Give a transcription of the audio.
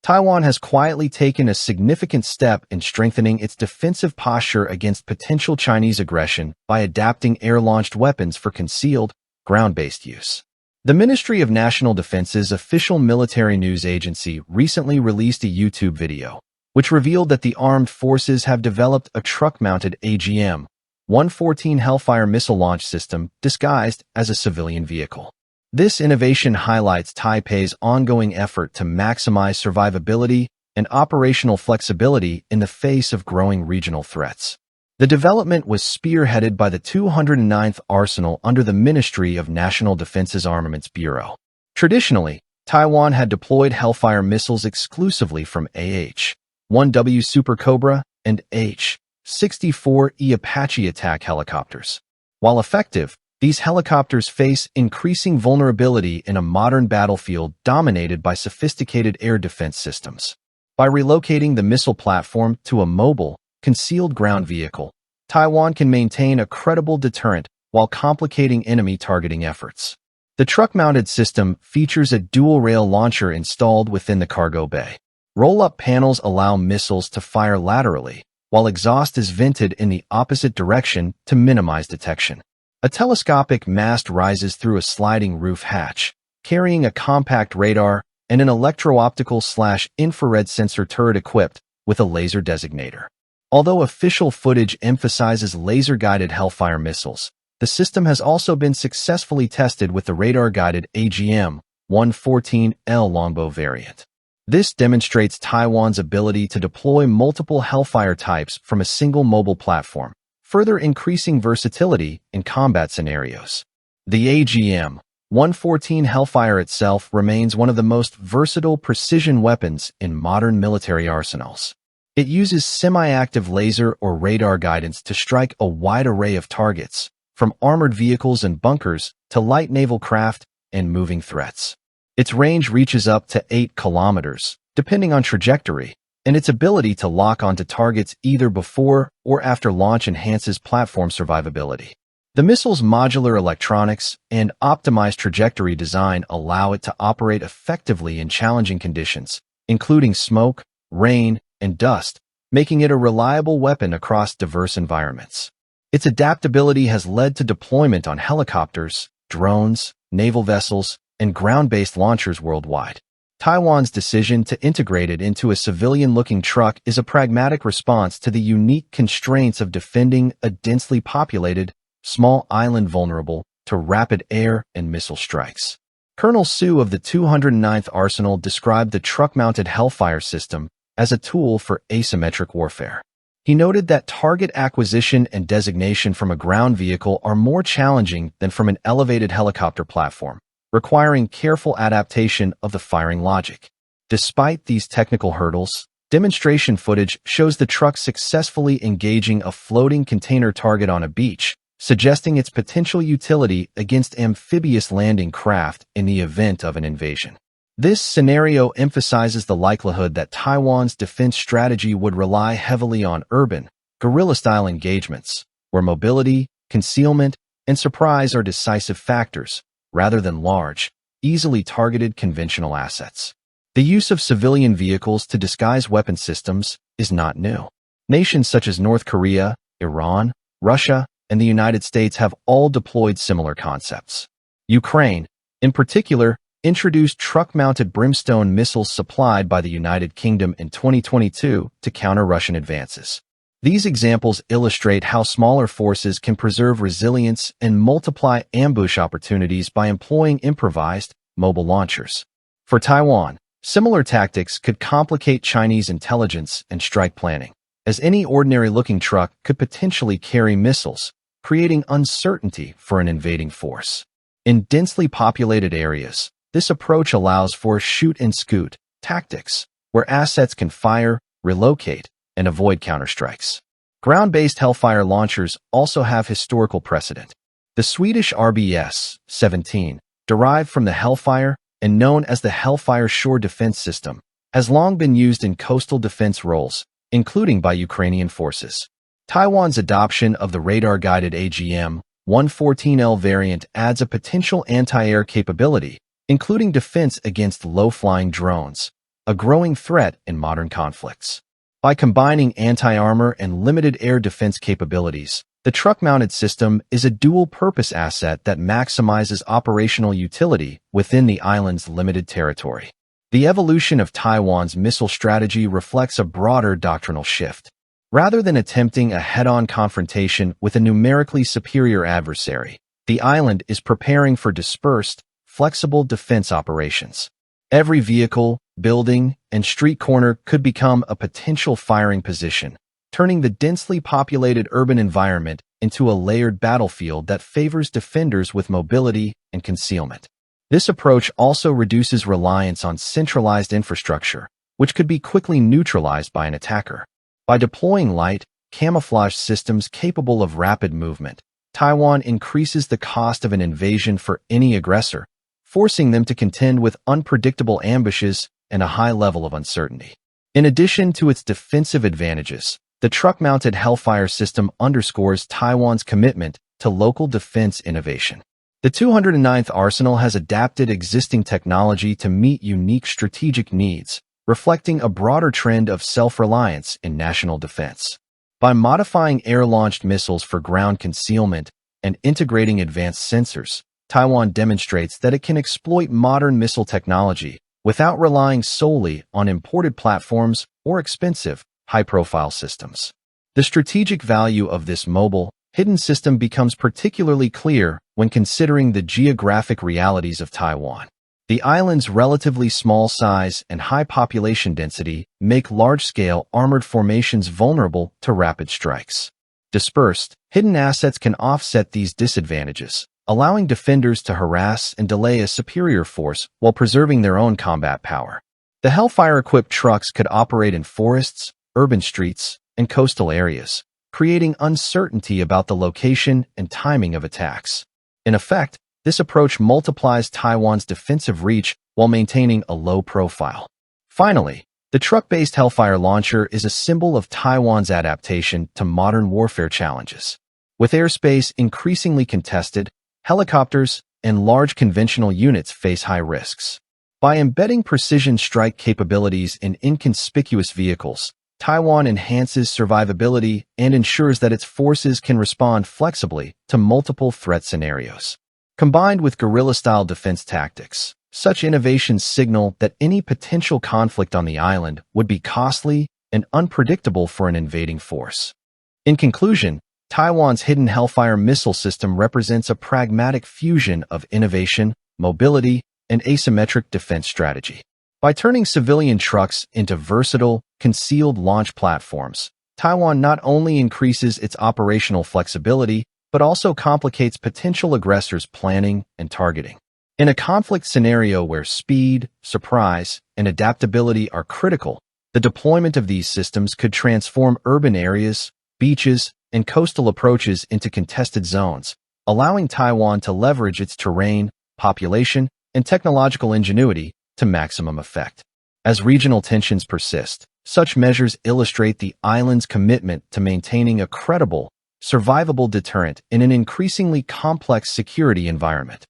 Taiwan has quietly taken a significant step in strengthening its defensive posture against potential Chinese aggression by adapting air-launched weapons for concealed, ground-based use. The Ministry of National Defense's official military news agency recently released a YouTube video, which revealed that the armed forces have developed a truck-mounted AGM-114 Hellfire missile launch system disguised as a civilian vehicle. This innovation highlights Taipei's ongoing effort to maximize survivability and operational flexibility in the face of growing regional threats. The development was spearheaded by the 209th Arsenal under the Ministry of National Defense's Armaments Bureau. Traditionally, Taiwan had deployed Hellfire missiles exclusively from AH-1W Super Cobra and H-64E Apache attack helicopters. While effective, these helicopters face increasing vulnerability in a modern battlefield dominated by sophisticated air defense systems. By relocating the missile platform to a mobile, concealed ground vehicle, Taiwan can maintain a credible deterrent while complicating enemy targeting efforts. The truck-mounted system features a dual-rail launcher installed within the cargo bay. Roll-up panels allow missiles to fire laterally, while exhaust is vented in the opposite direction to minimize detection. A telescopic mast rises through a sliding roof hatch, carrying a compact radar and an electro-optical/infrared sensor turret equipped with a laser designator. Although official footage emphasizes laser-guided Hellfire missiles, the system has also been successfully tested with the radar-guided AGM-114L longbow variant. This demonstrates Taiwan's ability to deploy multiple Hellfire types from a single mobile platform, further increasing versatility in combat scenarios. The AGM-114 Hellfire itself remains one of the most versatile precision weapons in modern military arsenals. It uses semi-active laser or radar guidance to strike a wide array of targets, from armored vehicles and bunkers to light naval craft and moving threats. Its range reaches up to 8 kilometers, depending on trajectory, and its ability to lock onto targets either before or after launch enhances platform survivability. The missile's modular electronics and optimized trajectory design allow it to operate effectively in challenging conditions, including smoke, rain, and dust, making it a reliable weapon across diverse environments. Its adaptability has led to deployment on helicopters, drones, naval vessels, and ground-based launchers worldwide. Taiwan's decision to integrate it into a civilian-looking truck is a pragmatic response to the unique constraints of defending a densely populated, small island vulnerable to rapid air and missile strikes. Colonel Su of the 209th Arsenal described the truck-mounted Hellfire system as a tool for asymmetric warfare. He noted that target acquisition and designation from a ground vehicle are more challenging than from an elevated helicopter platform, requiring careful adaptation of the firing logic. Despite these technical hurdles, demonstration footage shows the truck successfully engaging a floating container target on a beach, suggesting its potential utility against amphibious landing craft in the event of an invasion. This scenario emphasizes the likelihood that Taiwan's defense strategy would rely heavily on urban, guerrilla-style engagements, where mobility, concealment, and surprise are decisive factors, rather than large, easily targeted conventional assets. The use of civilian vehicles to disguise weapon systems is not new. Nations such as North Korea, Iran, Russia, and the United States have all deployed similar concepts. Ukraine, in particular, introduced truck-mounted brimstone missiles supplied by the United Kingdom in 2022 to counter Russian advances. These examples illustrate how smaller forces can preserve resilience and multiply ambush opportunities by employing improvised, mobile launchers. For Taiwan, similar tactics could complicate Chinese intelligence and strike planning, as any ordinary-looking truck could potentially carry missiles, creating uncertainty for an invading force. In densely populated areas, this approach allows for shoot-and-scoot tactics, where assets can fire, relocate, and avoid counterstrikes. Ground-based Hellfire launchers also have historical precedent. The Swedish RBS-17, derived from the Hellfire and known as the Hellfire Shore Defense System, has long been used in coastal defense roles, including by Ukrainian forces. Taiwan's adoption of the radar-guided AGM-114L variant adds a potential anti-air capability, including defense against low-flying drones, a growing threat in modern conflicts. By combining anti-armor and limited air defense capabilities, the truck-mounted system is a dual-purpose asset that maximizes operational utility within the island's limited territory. The evolution of Taiwan's missile strategy reflects a broader doctrinal shift. Rather than attempting a head-on confrontation with a numerically superior adversary, the island is preparing for dispersed, flexible defense operations. Every vehicle, building, and street corner could become a potential firing position, turning the densely populated urban environment into a layered battlefield that favors defenders with mobility and concealment. This approach also reduces reliance on centralized infrastructure, which could be quickly neutralized by an attacker. By deploying light, camouflage systems capable of rapid movement, Taiwan increases the cost of an invasion for any aggressor, forcing them to contend with unpredictable ambushes and a high level of uncertainty. In addition to its defensive advantages, the truck-mounted Hellfire system underscores Taiwan's commitment to local defense innovation. The 209th Arsenal has adapted existing technology to meet unique strategic needs, reflecting a broader trend of self-reliance in national defense. By modifying air-launched missiles for ground concealment and integrating advanced sensors, Taiwan demonstrates that it can exploit modern missile technology without relying solely on imported platforms or expensive, high-profile systems. The strategic value of this mobile, hidden system becomes particularly clear when considering the geographic realities of Taiwan. The island's relatively small size and high population density make large-scale armored formations vulnerable to rapid strikes. Dispersed, hidden assets can offset these disadvantages, allowing defenders to harass and delay a superior force while preserving their own combat power. The Hellfire-equipped trucks could operate in forests, urban streets, and coastal areas, creating uncertainty about the location and timing of attacks. In effect, this approach multiplies Taiwan's defensive reach while maintaining a low profile. Finally, the truck-based Hellfire launcher is a symbol of Taiwan's adaptation to modern warfare challenges. With airspace increasingly contested, helicopters and large conventional units face high risks. By embedding precision strike capabilities in inconspicuous vehicles, Taiwan enhances survivability and ensures that its forces can respond flexibly to multiple threat scenarios. Combined with guerrilla-style defense tactics, such innovations signal that any potential conflict on the island would be costly and unpredictable for an invading force. In conclusion, Taiwan's hidden Hellfire missile system represents a pragmatic fusion of innovation, mobility, and asymmetric defense strategy. By turning civilian trucks into versatile, concealed launch platforms, Taiwan not only increases its operational flexibility, but also complicates potential aggressors' planning and targeting. In a conflict scenario where speed, surprise, and adaptability are critical, the deployment of these systems could transform urban areas, beaches, and coastal approaches into contested zones, allowing Taiwan to leverage its terrain, population, and technological ingenuity to maximum effect. As regional tensions persist, such measures illustrate the island's commitment to maintaining a credible, survivable deterrent in an increasingly complex security environment.